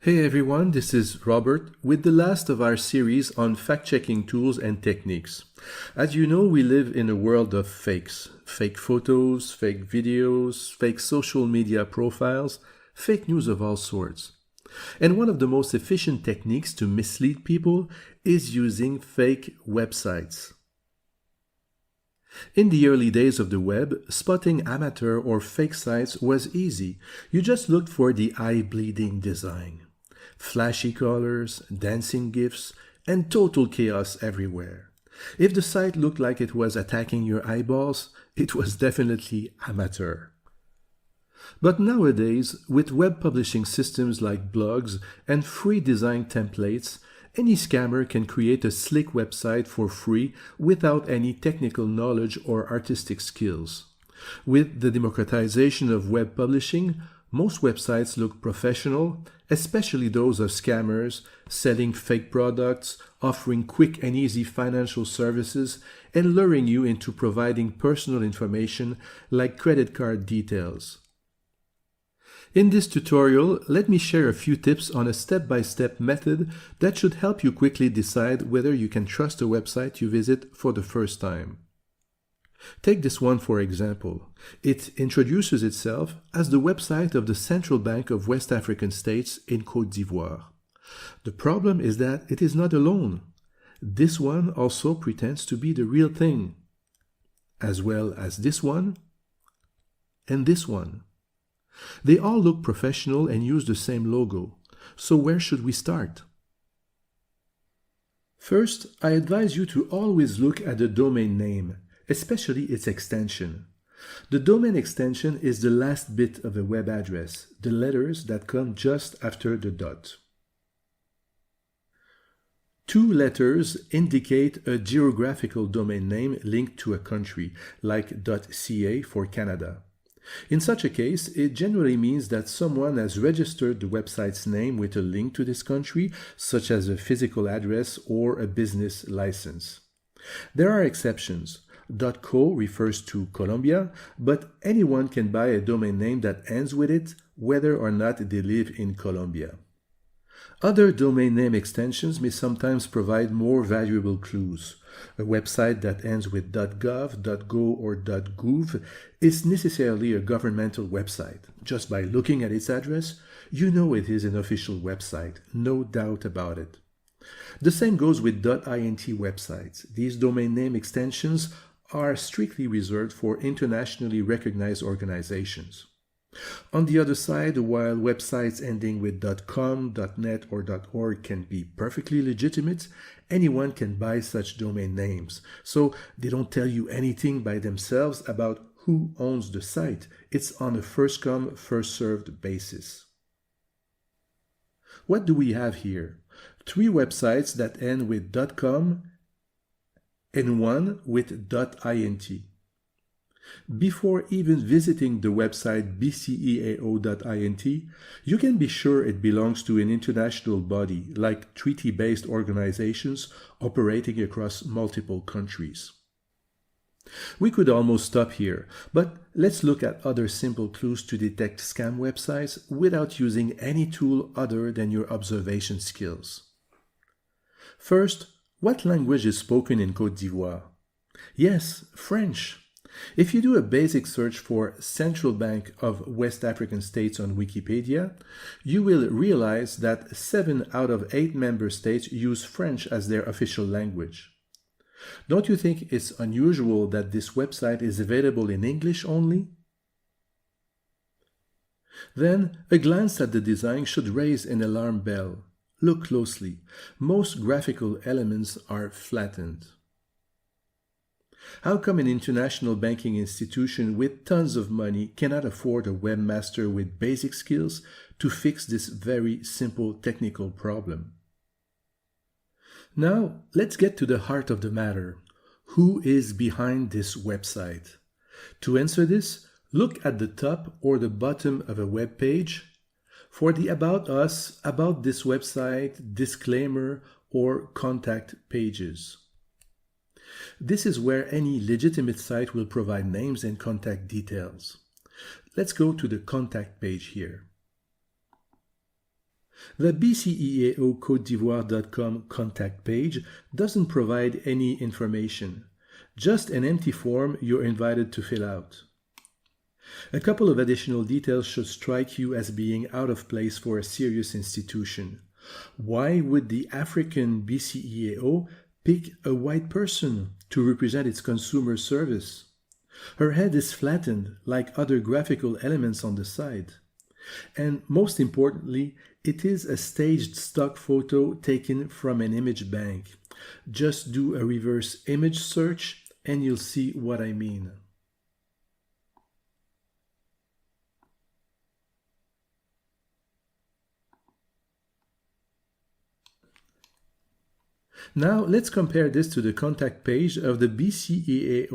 Hey everyone, this is Robert with the last of our series on fact-checking tools and techniques. As you know, we live in a world of fakes. Fake photos, fake videos, fake social media profiles, fake news of all sorts. And one of the most efficient techniques to mislead people is using fake websites. In the early days of the web, spotting amateur or fake sites was easy. You just looked for the eye-bleeding design. Flashy colors, dancing GIFs, and total chaos everywhere. If the site looked like it was attacking your eyeballs, it was definitely amateur. But nowadays, with web publishing systems like blogs and free design templates, any scammer can create a slick website for free without any technical knowledge or artistic skills. With the democratization of web publishing, most websites look professional, especially those of scammers selling fake products, offering quick and easy financial services, and luring you into providing personal information like credit card details. In this tutorial, let me share a few tips on a step-by-step method that should help you quickly decide whether you can trust a website you visit for the first time. Take this one for example. It introduces itself as the website of the Central Bank of West African States in Côte d'Ivoire. The problem is that it is not alone. This one also pretends to be the real thing, as well as this one and this one. They all look professional and use the same logo. So where should we start? First, I advise you to always look at the domain name, especially its extension. The domain extension is the last bit of a web address, the letters that come just after the dot. Two letters indicate a geographical domain name linked to a country, like .ca for Canada. In such a case, it generally means that someone has registered the website's name with a link to this country, such as a physical address or a business license. There are exceptions. .co refers to Colombia, but anyone can buy a domain name that ends with it, whether or not they live in Colombia. Other domain name extensions may sometimes provide more valuable clues. A website that ends with .gov, .go, or .gouv is necessarily a governmental website. Just by looking at its address, you know it is an official website, no doubt about it. The same goes with .int websites. These domain name extensions are strictly reserved for internationally recognized organizations. On the other side, while websites ending with .com, .net, or .org can be perfectly legitimate, anyone can buy such domain names. So they don't tell you anything by themselves about who owns the site. It's on a first-come, first-served basis. What do we have here? 3 websites that end with .com and one with .int. Before even visiting the website bceao.int, you can be sure it belongs to an international body, like treaty-based organizations operating across multiple countries. We could almost stop here, but let's look at other simple clues to detect scam websites without using any tool other than your observation skills. First, what language is spoken in Côte d'Ivoire? Yes, French. If you do a basic search for Central Bank of West African States on Wikipedia, you will realize that 7 out of 8 member states use French as their official language. Don't you think it's unusual that this website is available in English only? Then, a glance at the design should raise an alarm bell. Look closely. Most graphical elements are flattened. How come an international banking institution with tons of money cannot afford a webmaster with basic skills to fix this very simple technical problem? Now, let's get to the heart of the matter. Who is behind this website? To answer this, look at the top or the bottom of a web page for the About Us, About this website, Disclaimer, or Contact pages. This is where any legitimate site will provide names and contact details. Let's go to the Contact page here. The bceaocote contact page doesn't provide any information, just an empty form you're invited to fill out. A couple of additional details should strike you as being out of place for a serious institution. Why would the African BCEAO pick a white person to represent its consumer service? Her head is flattened like other graphical elements on the side. And most importantly, it is a staged stock photo taken from an image bank. Just do a reverse image search and you'll see what I mean. Now let's compare this to the contact page of the bceao.int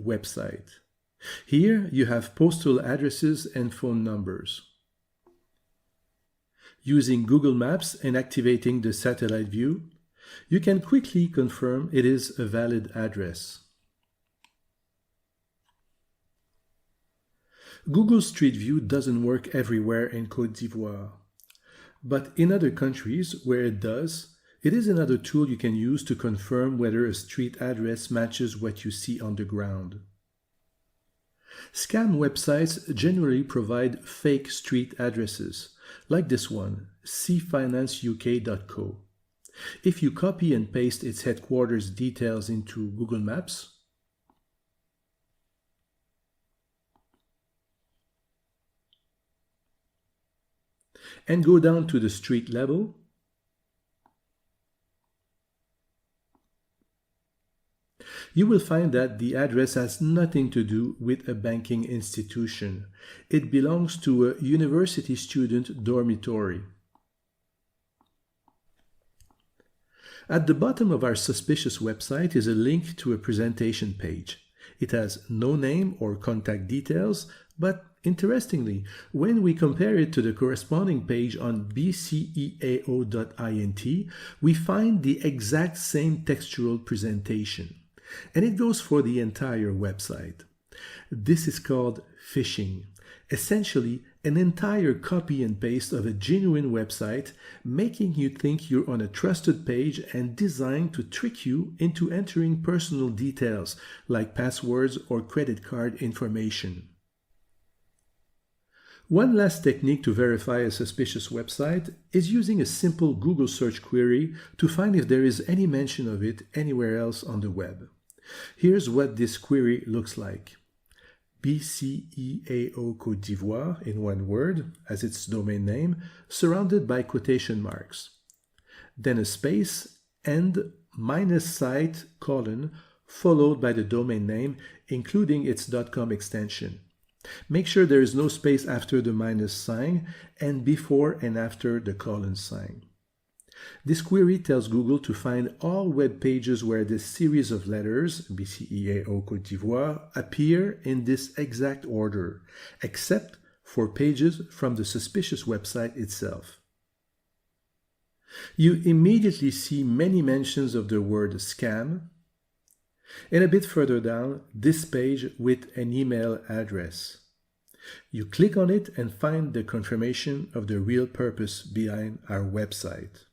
website. Here you have postal addresses and phone numbers. Using Google Maps and activating the satellite view, you can quickly confirm it is a valid address. Google Street View doesn't work everywhere in Côte d'Ivoire, but in other countries where it does, it is another tool you can use to confirm whether a street address matches what you see on the ground. Scam websites generally provide fake street addresses, like this one, cfinanceuk.co. If you copy and paste its headquarters details into Google Maps, and go down to the street level, you will find that the address has nothing to do with a banking institution. It belongs to a university student dormitory. At the bottom of our suspicious website is a link to a presentation page. It has no name or contact details, but interestingly, when we compare it to the corresponding page on bceao.int, we find the exact same textual presentation. And it goes for the entire website. This is called phishing, essentially an entire copy and paste of a genuine website, making you think you're on a trusted page and designed to trick you into entering personal details like passwords or credit card information. One last technique to verify a suspicious website is using a simple Google search query to find if there is any mention of it anywhere else on the web. Here's what this query looks like. BCEAO Côte d'Ivoire, in one word, as its domain name, surrounded by quotation marks. Then a space and -site : followed by the domain name, including its .com extension. Make sure there is no space after the minus sign and before and after the colon sign. This query tells Google to find all web pages where this series of letters, BCEAO Côte d'Ivoire, appear in this exact order, except for pages from the suspicious website itself. You immediately see many mentions of the word scam, and a bit further down, this page with an email address. You click on it and find the confirmation of the real purpose behind our website.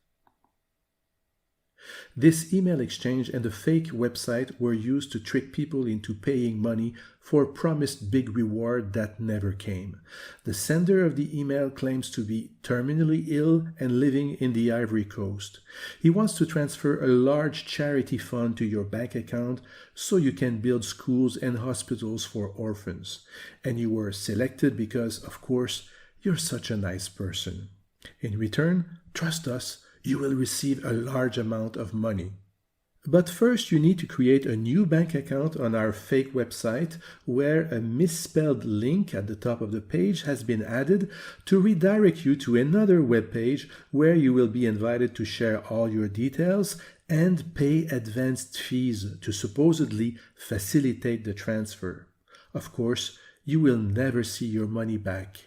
This email exchange and the fake website were used to trick people into paying money for a promised big reward that never came. The sender of the email claims to be terminally ill and living in the Ivory Coast. He wants to transfer a large charity fund to your bank account so you can build schools and hospitals for orphans. And you were selected because, of course, you're such a nice person. In return, trust us, you will receive a large amount of money. But first you need to create a new bank account on our fake website where a misspelled link at the top of the page has been added to redirect you to another web page where you will be invited to share all your details and pay advanced fees to supposedly facilitate the transfer. Of course, you will never see your money back.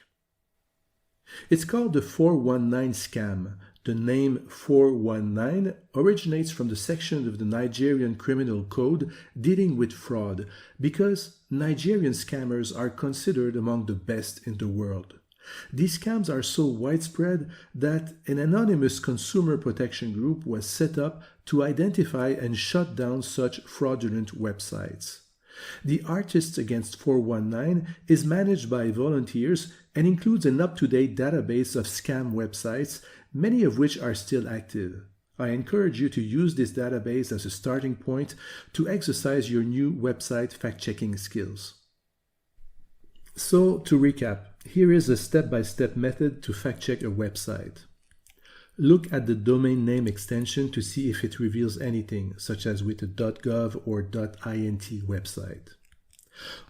It's called the 419 scam. The name 419 originates from the section of the Nigerian Criminal Code dealing with fraud, because Nigerian scammers are considered among the best in the world. These scams are so widespread that an anonymous consumer protection group was set up to identify and shut down such fraudulent websites. The Artists Against 419 is managed by volunteers and includes an up-to-date database of scam websites, many of which are still active. I encourage you to use this database as a starting point to exercise your new website fact-checking skills. So, to recap, here is a step-by-step method to fact-check a website. Look at the domain name extension to see if it reveals anything, such as with a .gov or .int website.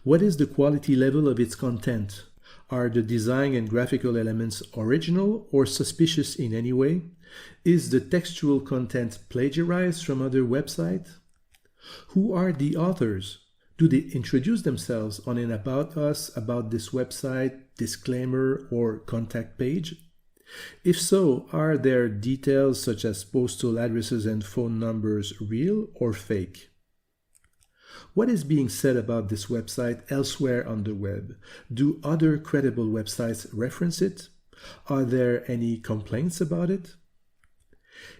What is the quality level of its content? Are the design and graphical elements original or suspicious in any way? Is the textual content plagiarized from other websites? Who are the authors? Do they introduce themselves on an About Us, about this website, disclaimer, or contact page? If so, are their details such as postal addresses and phone numbers real or fake? What is being said about this website elsewhere on the web? Do other credible websites reference it? Are there any complaints about it?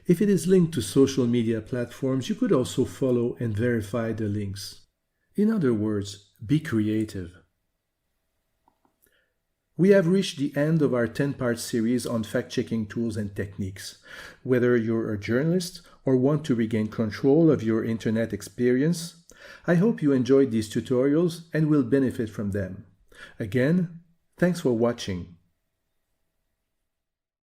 If it is linked to social media platforms, you could also follow and verify the links. In other words, be creative. We have reached the end of our 10-part series on fact-checking tools and techniques. Whether you're a journalist or want to regain control of your internet experience, I hope you enjoyed these tutorials and will benefit from them. Again, thanks for watching.